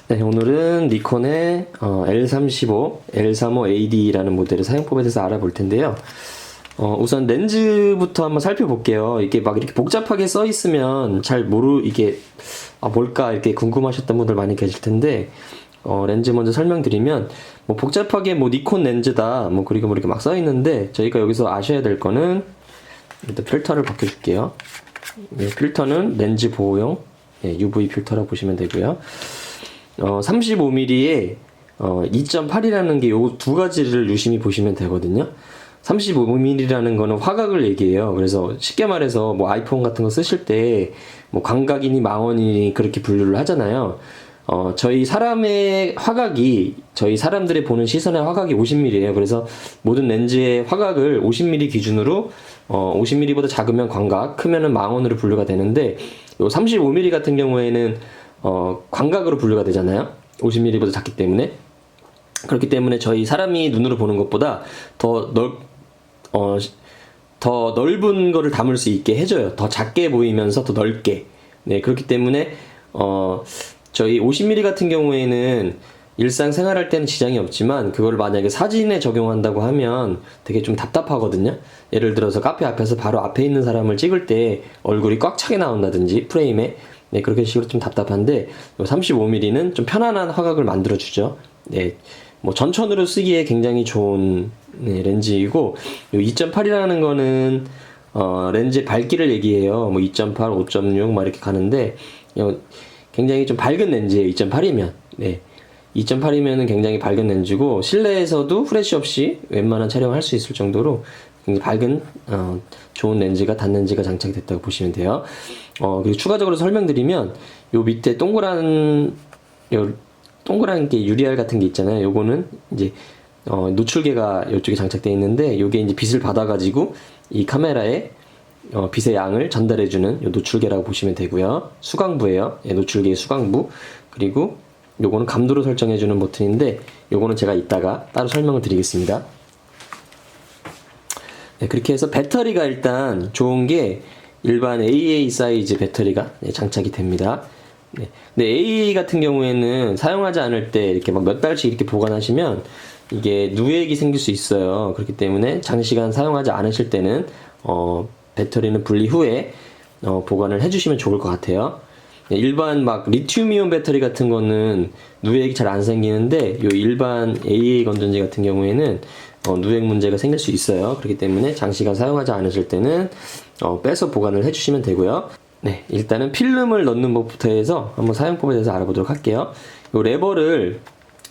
네, 오늘은 니콘의 L35, L35AD라는 모델의 사용법에 대해서 알아볼 텐데요. 우선 렌즈부터 한번 살펴볼게요. 이게 막 이렇게 복잡하게 써 있으면 이게 뭘까 이렇게 궁금하셨던 분들 많이 계실 텐데, 렌즈 먼저 설명드리면, 복잡하게 니콘 렌즈다, 그리고 이렇게 막 써 있는데, 저희가 여기서 아셔야 될 거는, 일단 필터를 바꿔줄게요. 필터는 렌즈 보호용 UV 필터라고 보시면 되고요. 35mm에 2.8이라는 게 요 두 가지를 유심히 보시면 되거든요. 35mm라는 거는 화각을 얘기해요. 그래서 쉽게 말해서 아이폰 같은 거 쓰실 때 광각이니 망원이니 그렇게 분류를 하잖아요. 저희 사람의 화각이, 저희 사람들이 보는 시선의 화각이 50mm예요. 그래서 모든 렌즈의 화각을 50mm 기준으로 50mm보다 작으면 광각, 크면은 망원으로 분류가 되는데, 요 35mm 같은 경우에는 광각으로 분류가 되잖아요. 50mm보다 작기 때문에. 그렇기 때문에 저희 사람이 눈으로 보는 것보다 더 넓은 거를 담을 수 있게 해줘요. 더 작게 보이면서 더 넓게. 네, 그렇기 때문에 저희 50mm 같은 경우에는 일상생활할 때는 지장이 없지만, 그걸 만약에 사진에 적용한다고 하면 되게 좀 답답하거든요. 예를 들어서 카페 앞에서 바로 앞에 있는 사람을 찍을 때 얼굴이 꽉 차게 나온다든지 프레임에, 네, 그렇게 식으로 좀 답답한데, 35mm는 좀 편안한 화각을 만들어주죠. 네, 전천으로 쓰기에 굉장히 좋은 렌즈이고, 2.8이라는 거는 렌즈의 밝기를 얘기해요. 2.8, 5.6 이렇게 가는데, 굉장히 좀 밝은 렌즈예요. 2.8이면. 네. 2.8이면은 굉장히 밝은 렌즈고, 실내에서도 후레쉬 없이 웬만한 촬영을 할 수 있을 정도로 굉장히 밝은 좋은 렌즈가, 단렌즈가 장착이 됐다고 보시면 돼요. 그리고 추가적으로 설명드리면, 요 밑에 동그란 게 유리알 같은 게 있잖아요. 요거는 이제 노출계가 이쪽에 장착되어 있는데, 요게 이제 빛을 받아가지고 이 카메라에 빛의 양을 전달해주는 요 노출계라고 보시면 되고요. 수광부예요. 노출계의 수광부. 그리고 요거는 감도를 설정해주는 버튼인데, 요거는 제가 이따가 따로 설명을 드리겠습니다. 네, 그렇게 해서 배터리가 일단 좋은 게 일반 AA 사이즈 배터리가 장착이 됩니다. 네. 근데 AA 같은 경우에는 사용하지 않을 때 이렇게 몇 달씩 이렇게 보관하시면 이게 누액이 생길 수 있어요. 그렇기 때문에 장시간 사용하지 않으실 때는 배터리는 분리 후에 보관을 해주시면 좋을 것 같아요. 일반 리튬이온 배터리 같은 거는 누액이 잘 안 생기는데, 요 일반 AA 건전지 같은 경우에는 누액 문제가 생길 수 있어요. 그렇기 때문에 장시간 사용하지 않으실 때는 빼서 보관을 해주시면 되고요. 네, 일단은 필름을 넣는 법부터 해서 한번 사용법에 대해서 알아보도록 할게요. 요 레버를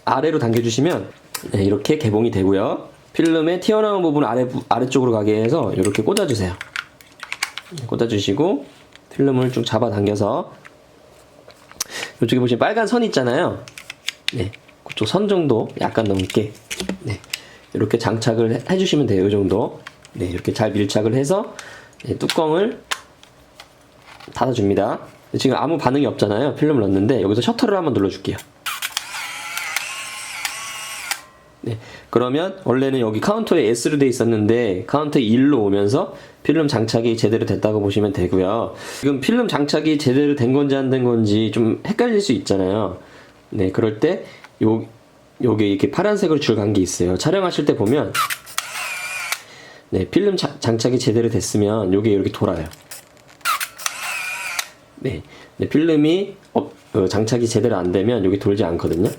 아래로 당겨주시면 이렇게 개봉이 되고요. 필름의 튀어나온 부분 아래쪽으로 가게 해서 이렇게 꽂아주세요. 꽂아주시고 필름을 쭉 잡아당겨서, 이쪽에 보시면 빨간 선 있잖아요. 네, 그쪽 선 정도 약간 넘게, 네, 이렇게 장착을 해주시면 돼요. 이 정도. 네, 이렇게 잘 밀착을 해서 뚜껑을 닫아줍니다. 지금 아무 반응이 없잖아요. 필름을 넣었는데 여기서 셔터를 한번 눌러줄게요. 네, 그러면 원래는 여기 카운터에 S로 돼 있었는데 카운터에 1로 오면서 필름 장착이 제대로 됐다고 보시면 되고요. 지금 필름 장착이 제대로 된 건지 안 된 건지 좀 헷갈릴 수 있잖아요. 네, 그럴 때 요게 이렇게 파란색으로 줄 간 게 있어요. 촬영하실 때 보면, 네, 필름 장착이 제대로 됐으면 요게 이렇게 돌아요. 네, 필름이 장착이 제대로 안 되면 여기 돌지 않거든요. 네,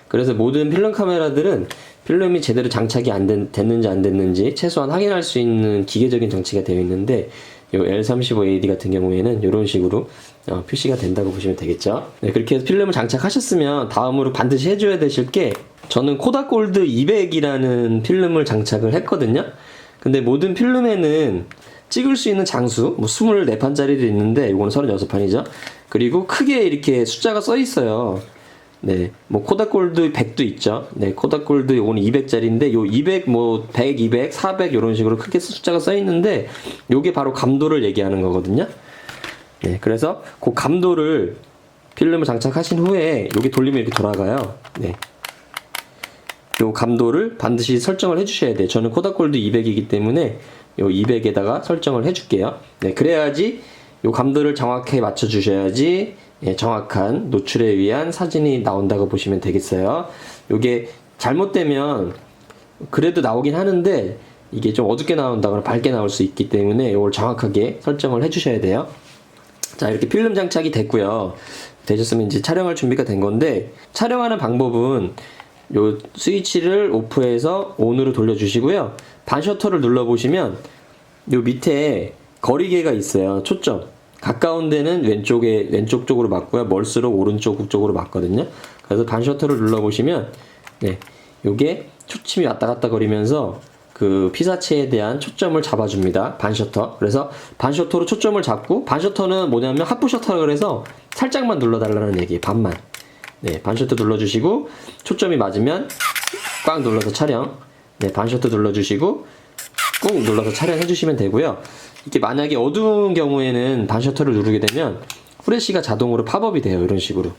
그래서 모든 필름 카메라들은 필름이 제대로 장착이 됐는지 안 됐는지 최소한 확인할 수 있는 기계적인 장치가 되어 있는데, 이 L35AD 같은 경우에는 이런 식으로 표시가 된다고 보시면 되겠죠. 네, 그렇게 해서 필름을 장착하셨으면 다음으로 반드시 해줘야 되실 게, 저는 코다골드 200이라는 필름을 장착을 했거든요. 근데 모든 필름에는 찍을 수 있는 장수, 24판짜리도 있는데 이거는 36판이죠. 그리고 크게 이렇게 숫자가 써 있어요. 네, 코다골드 100도 있죠. 네, 코다골드 요거는 200짜리인데, 요 200, 100, 200, 400 이런 식으로 크게 숫자가 써 있는데, 요게 바로 감도를 얘기하는 거거든요. 네, 그래서 그 감도를 필름을 장착하신 후에 요게 돌리면 이렇게 돌아가요. 네, 요 감도를 반드시 설정을 해주셔야 돼요. 저는 코다골드 200이기 때문에 요 200에다가 설정을 해줄게요. 네, 그래야지 요 감도를 정확하게 맞춰주셔야지 정확한 노출에 위한 사진이 나온다고 보시면 되겠어요. 요게 잘못되면 그래도 나오긴 하는데 이게 좀 어둡게 나온다거나 밝게 나올 수 있기 때문에 이걸 정확하게 설정을 해주셔야 돼요. 자, 이렇게 필름 장착이 됐고요. 되셨으면 이제 촬영할 준비가 된 건데, 촬영하는 방법은 요 스위치를 오프해서 온으로 돌려주시고요. 반셔터를 눌러보시면 요 밑에 거리개가 있어요. 초점. 가까운 데는 왼쪽 쪽으로 맞고요. 멀수록 오른쪽 쪽으로 맞거든요. 그래서 반셔터를 눌러보시면, 네, 요게 초침이 왔다 갔다 거리면서 그 피사체에 대한 초점을 잡아줍니다. 반셔터. 그래서 반셔터로 초점을 잡고, 반셔터는 뭐냐면 하프 셔터라 그래서 살짝만 눌러달라는 얘기예요. 반만. 네, 반셔터 눌러주시고 초점이 맞으면 꽉 눌러서 촬영. 네, 반셔터 눌러주시고 꾹 눌러서 촬영해주시면 되고요. 이게 만약에 어두운 경우에는 반셔터를 누르게 되면 후레쉬가 자동으로 팝업이 돼요. 이런 식으로.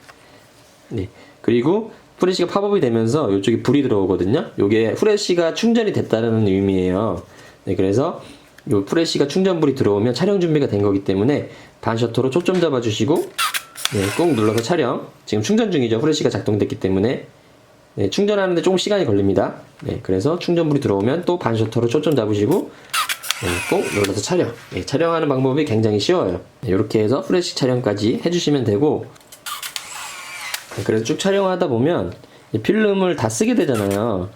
네, 그리고 후레쉬가 팝업이 되면서 이쪽에 불이 들어오거든요. 이게 후레쉬가 충전이 됐다는 의미예요. 네, 그래서 이 후레쉬가 충전불이 들어오면 촬영 준비가 된 거기 때문에 반셔터로 초점 잡아주시고, 네, 꾹 눌러서 촬영. 지금 충전 중이죠. 후레쉬가 작동됐기 때문에. 네, 충전하는데 조금 시간이 걸립니다. 네, 그래서 충전불이 들어오면 또 반셔터로 초점 잡으시고, 네, 꾹 눌러서 촬영. 네, 촬영하는 방법이 굉장히 쉬워요. 네, 이렇게 해서 후레쉬 촬영까지 해주시면 되고, 네, 그래서 쭉 촬영하다 보면 필름을 다 쓰게 되잖아요.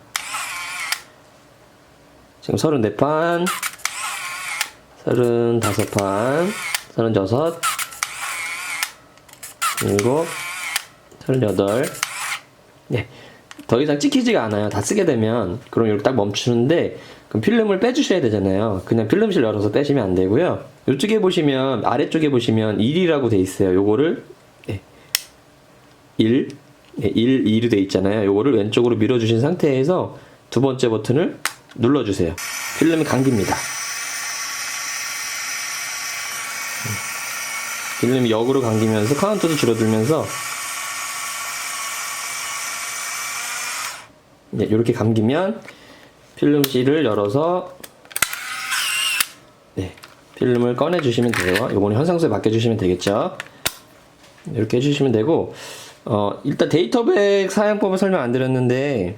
지금 34판, 35판, 36, 7, 38. 네, 더 이상 찍히지가 않아요. 다 쓰게 되면. 그럼 이렇게 딱 멈추는데, 그럼 필름을 빼주셔야 되잖아요. 그냥 필름실 열어서 빼시면 안 되고요. 이쪽에 보시면, 아래쪽에 보시면 1이라고 돼 있어요. 요거를, 네, 1, 네, 2로 돼 있잖아요. 요거를 왼쪽으로 밀어주신 상태에서 두 번째 버튼을 눌러주세요. 필름이 감깁니다. 필름이 역으로 감기면서 카운터도 줄어들면서, 네, 이렇게 감기면 필름실을 열어서, 네, 필름을 꺼내 주시면 돼요. 요거는 현상수에 맡겨 주시면 되겠죠. 이렇게 해주시면 되고, 일단 데이터백 사용법을 설명 안 드렸는데,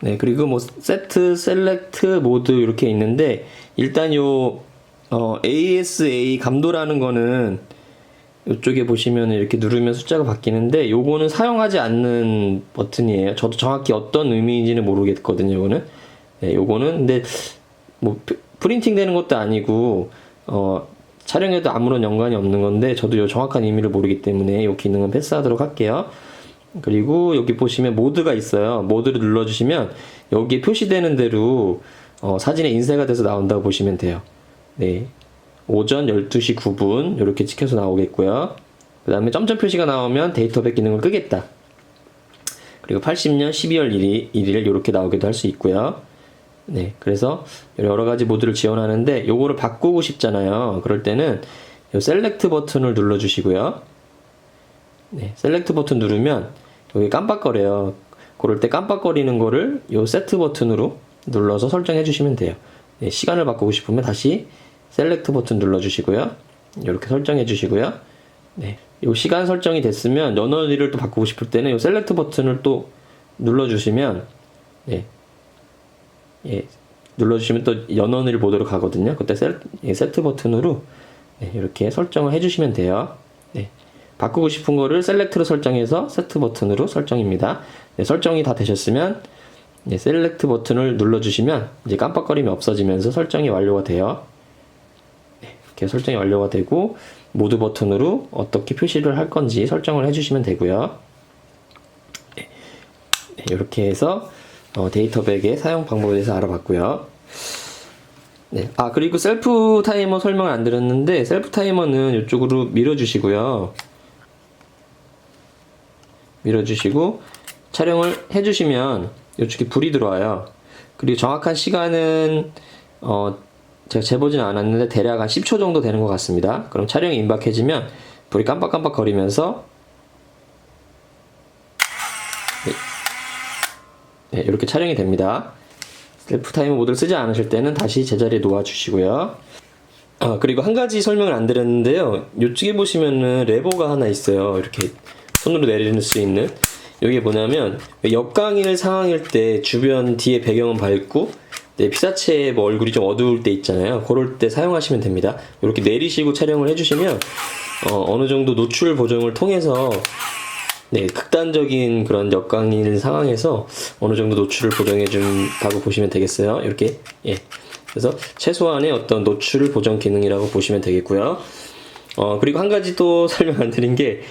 네, 그리고 뭐 세트, 셀렉트, 모드 이렇게 있는데, 일단 요 ASA 감도라는 거는 이쪽에 보시면 이렇게 누르면 숫자가 바뀌는데, 요거는 사용하지 않는 버튼이에요. 저도 정확히 어떤 의미인지는 모르겠거든요. 요거는, 네, 요거는 근데 뭐 프린팅 되는 것도 아니고 촬영에도 아무런 연관이 없는 건데, 저도 요 정확한 의미를 모르기 때문에 요 기능은 패스하도록 할게요. 그리고 여기 보시면 모드가 있어요. 모드를 눌러주시면 여기 표시되는 대로 사진에 인쇄가 돼서 나온다고 보시면 돼요. 네, 오전 12시 9분 이렇게 찍혀서 나오겠고요. 그 다음에 점점 표시가 나오면 데이터백 기능을 끄겠다. 그리고 80년 12월 1일 이렇게 나오기도 할 수 있고요. 네, 그래서 여러 가지 모드를 지원하는데, 요거를 바꾸고 싶잖아요. 그럴 때는 요 셀렉트 버튼을 눌러주시고요. 네, 셀렉트 버튼 누르면 여기 깜빡거려요. 그럴 때 깜빡거리는 거를 요 세트 버튼으로 눌러서 설정해 주시면 돼요. 네, 시간을 바꾸고 싶으면 다시 셀렉트 버튼 눌러주시고요. 이렇게 설정해 주시고요. 네, 요 시간 설정이 됐으면 연원리를 또 바꾸고 싶을 때는 요 셀렉트 버튼을 또 눌러주시면, 네, 예, 눌러주시면 또 연원을 모드로 가거든요. 그때 세트 버튼으로, 네, 이렇게 설정을 해주시면 돼요. 네, 바꾸고 싶은 거를 셀렉트로 설정해서 세트 버튼으로 설정입니다. 네, 설정이 다 되셨으면, 네, 셀렉트 버튼을 눌러주시면 이제 깜빡거림이 없어지면서 설정이 완료가 돼요. 네, 이렇게 설정이 완료가 되고, 모드 버튼으로 어떻게 표시를 할 건지 설정을 해주시면 되고요. 네, 이렇게 해서 데이터백의 사용 방법에 대해서 알아봤고요. 네, 그리고 셀프 타이머 설명을 안 드렸는데, 셀프 타이머는 이쪽으로 밀어주시고요. 밀어주시고 촬영을 해주시면 이쪽에 불이 들어와요. 그리고 정확한 시간은 제가 재보진 않았는데 대략 한 10초 정도 되는 것 같습니다. 그럼 촬영이 임박해지면 불이 깜빡깜빡 거리면서, 네, 이렇게 촬영이 됩니다. 셀프 타이머 모드를 쓰지 않으실 때는 다시 제자리에 놓아 주시고요. 그리고 한 가지 설명을 안 드렸는데요. 이쪽에 보시면은 레버가 하나 있어요. 이렇게 손으로 내릴 수 있는. 이게 뭐냐면 역광일 상황일 때 주변 뒤에 배경은 밝고 피사체 뭐 얼굴이 좀 어두울 때 있잖아요. 그럴 때 사용하시면 됩니다. 이렇게 내리시고 촬영을 해주시면 어느 정도 노출 보정을 통해서 극단적인 그런 역광일 상황에서 어느 정도 노출을 보정해 준다고 보시면 되겠어요. 이렇게 그래서 최소한의 어떤 노출 보정 기능이라고 보시면 되겠고요. 그리고 한 가지 또 설명 안 드린 게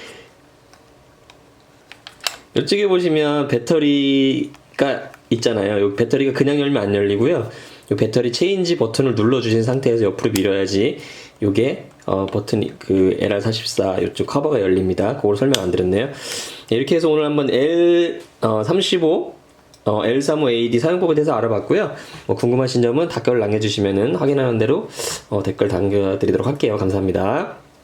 이쪽에 보시면 배터리가 있잖아요. 이 배터리가 그냥 열면 안 열리고요. 이 배터리 체인지 버튼을 눌러 주신 상태에서 옆으로 밀어야지 요게 버튼이 그 LR44 이쪽 커버가 열립니다. 그걸 설명 안 드렸네요. 이렇게 해서 오늘 한번 L35 L35AD 사용법에 대해서 알아봤고요. 뭐 궁금하신 점은 댓글 남겨주시면은 확인하는 대로 댓글 남겨드리도록 할게요. 감사합니다.